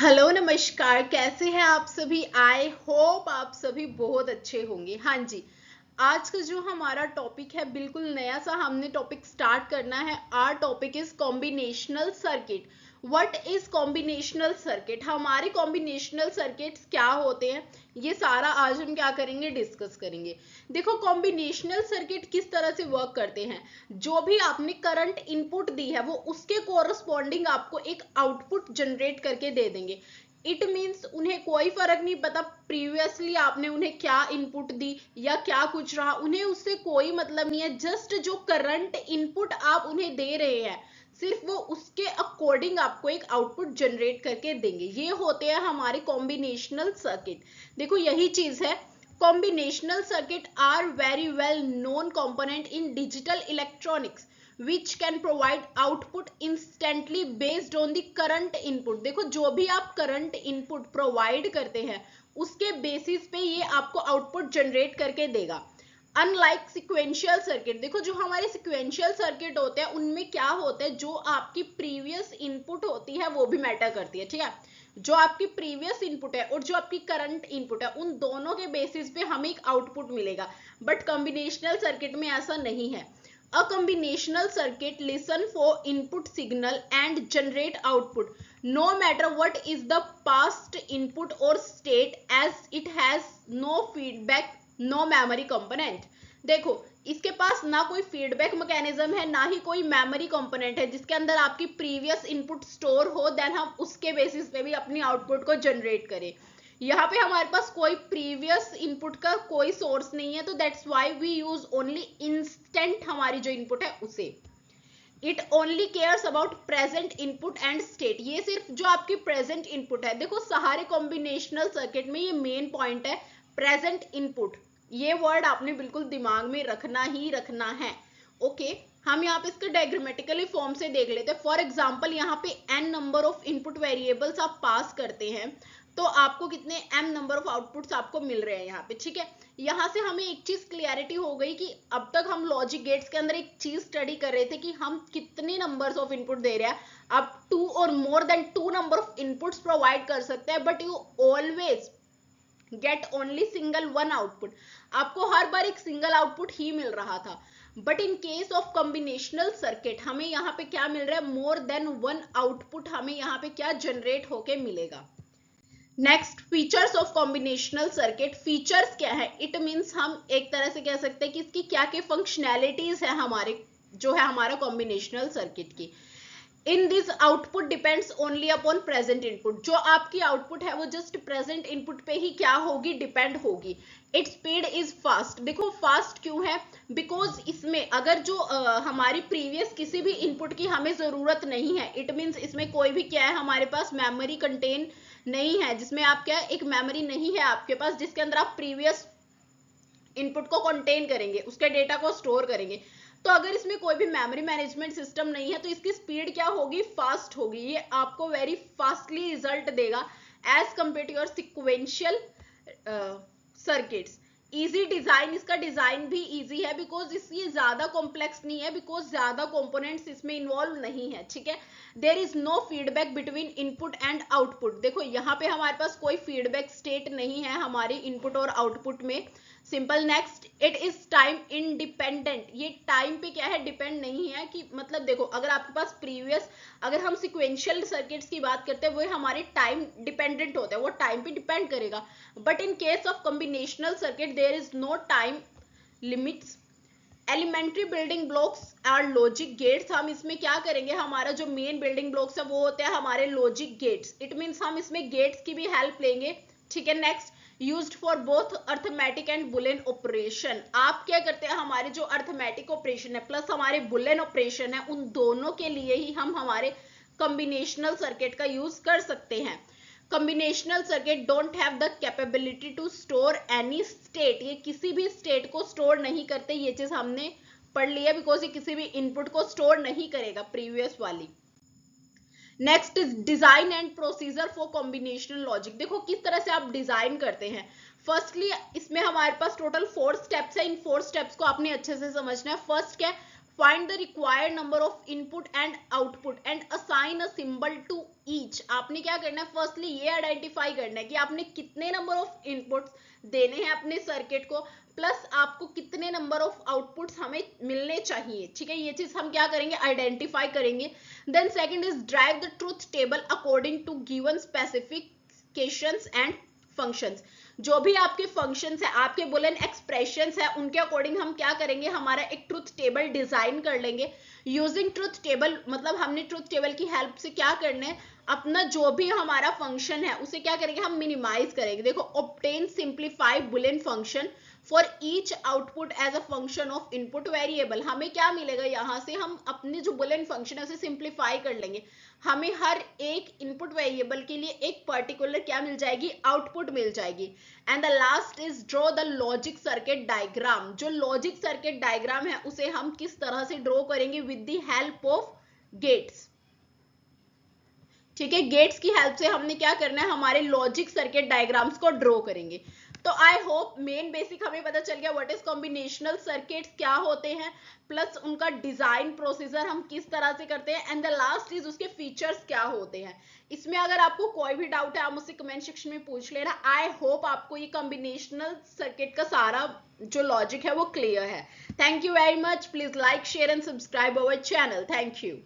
Hello नमस्कार, कैसे हैं आप सभी। आई होप आप सभी बहुत अच्छे होंगे। हाँ जी, आज का जो हमारा टॉपिक है बिल्कुल नया सा हमने टॉपिक स्टार्ट करना है। Our topic is combinational circuit. What is combinational circuit, हमारे कॉम्बिनेशनल सर्किट्स क्या होते हैं, ये सारा आज हम क्या करेंगे, डिस्कस करेंगे। देखो, कॉम्बिनेशनल सर्किट किस तरह से वर्क करते हैं। जो भी आपने करंट इनपुट दी है वो उसके कोरस्पॉन्डिंग आपको एक आउटपुट जनरेट करके दे देंगे। इट मीन्स उन्हें कोई फर्क नहीं पता प्रीवियसली आपने उन्हें क्या इनपुट दी या क्या कुछ रहा, उन्हें उससे कोई मतलब नहीं है। जस्ट जो करंट इनपुट आप उन्हें दे रहे हैं, सिर्फ वो उसके अकॉर्डिंग आपको एक आउटपुट जनरेट करके देंगे। ये होते हैं हमारे कॉम्बिनेशनल सर्किट। देखो, यही चीज है। Combinational circuit are very well known component in digital electronics which can provide output instantly based on the current input। देखो, जो भी आप करंट इनपुट प्रोवाइड करते हैं उसके बेसिस पे ये आपको आउटपुट जनरेट करके देगा। अनलाइक सिक्वेंशियल सर्किट, देखो जो हमारे सिक्वेंशियल सर्किट होते हैं उनमें क्या होता है, जो आपकी प्रीवियस इनपुट होती है वो भी मैटर करती है। ठीक है, जो आपकी प्रीवियस इनपुट है और जो आपकी करंट इनपुट है उन दोनों के बेसिस पे हमें एक आउटपुट मिलेगा। बट कॉम्बिनेशनल सर्किट में ऐसा नहीं है। A combinational circuit listen for input signal and generate output no matter what is the past input or state, as it has no feedback, no memory component। देखो, इसके पास ना कोई feedback mechanism है, ना ही कोई मेमोरी कंपोनेंट है जिसके अंदर आपकी प्रीवियस इनपुट स्टोर हो, देन हम उसके बेसिस पे भी अपनी आउटपुट को जनरेट करें। यहाँ पे हमारे पास कोई प्रीवियस इनपुट का कोई सोर्स नहीं है, तो that's why we use only instant हमारी जो इनपुट है उसे। It only cares about present input and state. ये सिर्फ जो आपकी प्रेजेंट इनपुट है। देखो, सारे कॉम्बिनेशनल सर्किट में ये मेन पॉइंट है, प्रेजेंट इनपुट। ये वर्ड आपने बिल्कुल दिमाग में रखना ही रखना है। ओके, हम यहाँ पे इसके डायग्रामेटिकली फॉर्म से देख लेते हैं। फॉर एग्जाम्पल, यहाँ पे n number of input variables आप पास करते हैं तो आपको कितने m नंबर ऑफ आउटपुट्स आपको मिल रहे हैं यहाँ पे। ठीक है, यहाँ से हमें एक चीज क्लियरिटी हो गई कि अब तक हम लॉजिक गेट्स के अंदर एक चीज स्टडी कर रहे थे कि हम कितने नंबर्स ऑफ इनपुट दे रहे हैं। अब 2 और more than 2 number of inputs provide कर सकते हैं, but you always get only single one output. आपको हर बार एक सिंगल आउटपुट ही मिल रहा था। But in case of combinational circuit हमें यहाँ पे क्या मिल रहा है, मोर देन वन आउटपुट हमें यहाँ पे क्या जनरेट होके मिलेगा। Next, features of combinational circuit. Features क्या है, इट मीन्स हम एक तरह से कह सकते हैं कि इसकी क्या क्या फंक्शनैलिटीज है हमारे, जो है हमारा कॉम्बिनेशनल सर्किट की। In this output depends only upon present input. जो आपकी आउटपुट है वो जस्ट प्रेजेंट इनपुट पे ही क्या होगी, डिपेंड होगी। Its speed is fast. देखो, फास्ट क्यों है, बिकॉज इसमें अगर जो हमारी प्रीवियस किसी भी इनपुट की हमें जरूरत नहीं है, इट मीन्स इसमें कोई भी क्या है, हमारे पास मेमोरी कंटेन नहीं है, जिसमें आप क्या, एक मेमोरी नहीं है आपके पास जिसके अंदर आप प्रीवियस इनपुट को कंटेन करेंगे, उसके डेटा को स्टोर करेंगे। तो अगर इसमें कोई भी मेमोरी मैनेजमेंट सिस्टम नहीं है तो इसकी स्पीड क्या होगी, फास्ट होगी। ये आपको वेरी फास्टली रिजल्ट देगा as compare to your sequential circuits. Easy design, इसका डिजाइन भी इजी है बिकॉज ये ज्यादा कॉम्प्लेक्स नहीं है, बिकॉज ज्यादा कंपोनेंट्स इसमें इन्वॉल्व नहीं है। ठीक है, there is no feedback between input and output. देखो, यहाँ पे हमारे पास कोई फीडबैक स्टेट नहीं है हमारे इनपुट और आउटपुट में। Simple. Next, it is time independent. ये टाइम पे क्या है, डिपेंड नहीं है कि मतलब देखो, अगर आपके पास प्रीवियस, अगर हम सिक्वेंशियल सर्किट्स की बात करते हैं वो हमारे टाइम डिपेंडेंट होते हैं, वो टाइम पे डिपेंड करेगा। But in case of combinational circuit there is no time limits. Elementary building blocks और लॉजिक गेट्स। हम इसमें क्या करेंगे, हमारा जो मेन बिल्डिंग ब्लॉक्स है वो होते हैं हमारे लॉजिक गेट्स। इट मीन्स हम इसमें गेट्स की भी हेल्प लेंगे। ठीक है, next, used for both arithmetic and Boolean operation. आप क्या करते हैं, हमारे जो अर्थमेटिक ऑपरेशन है प्लस हमारे बुलियन ऑपरेशन है, उन दोनों के लिए ही हम हमारे कॉम्बिनेशनल सर्किट का यूज कर सकते हैं। Combinational circuit don't have the capability to store any state. ये किसी भी स्टेट को स्टोर नहीं करते, ये चीज हमने पढ़ लिया, बिकॉज ये किसी भी इनपुट को स्टोर नहीं करेगा, प्रीवियस वाली। Next is design and procedure for combinational logic. देखो, किस तरह से आप डिजाइन करते हैं। फर्स्टली, इसमें हमारे पास टोटल 4 स्टेप्स है। इन 4 स्टेप्स को आपने अच्छे से समझना है। फर्स्ट क्या है, find the required number of input and output and assign a symbol to each. आपने क्या करना है, फर्स्टली ये आइडेंटिफाई करना है कि आपने कितने नंबर ऑफ इनपुट्स देने हैं अपने सर्किट को, प्लस आपको कितने नंबर ऑफ आउटपुट्स हमें मिलने चाहिए। ठीक है, ये चीज हम क्या करेंगे, आइडेंटिफाई करेंगे। Then second is drive the truth table according to given specifications and functions. जो भी आपके फंक्शंस है, आपके बुलियन एक्सप्रेशंस है, उनके अकॉर्डिंग हम क्या करेंगे, हमारा एक ट्रुथ टेबल डिजाइन कर लेंगे। यूजिंग ट्रुथ टेबल मतलब हमने ट्रुथ टेबल की हेल्प से क्या करना है, अपना जो भी हमारा फंक्शन है उसे क्या करेंगे, हम मिनिमाइज करेंगे। देखो, obtain simplify Boolean function for each output as a function of input variable. हमें क्या मिलेगा, यहां से हम अपने जो बुलियन फंक्शन है उसे सिंप्लीफाई कर लेंगे। हमें हर एक इनपुट वेरिएबल के लिए एक पर्टिकुलर क्या मिल जाएगी, आउटपुट मिल जाएगी। And the last is draw the logic circuit diagram. जो लॉजिक सर्किट डायग्राम है उसे हम किस तरह से ड्रॉ करेंगे, with the help of gates. ठीक है, गेट्स की हेल्प से हमने क्या करना है, हमारे लॉजिक सर्किट डायग्राम्स को ड्रॉ करेंगे। तो आई होप मेन बेसिक हमें पता चल गया व्हाट इज कॉम्बिनेशनल सर्किट्स क्या होते हैं, प्लस उनका डिजाइन प्रोसीजर हम किस तरह से करते हैं, एंड द लास्ट इज उसके फीचर्स क्या होते हैं। इसमें अगर आपको कोई भी डाउट है आप मुझसे कमेंट सेक्शन में पूछ लेना। आई होप आपको ये कॉम्बिनेशनल सर्किट का सारा जो लॉजिक है वो क्लियर है। Thank you very much. Please like, share and subscribe our channel. Thank you.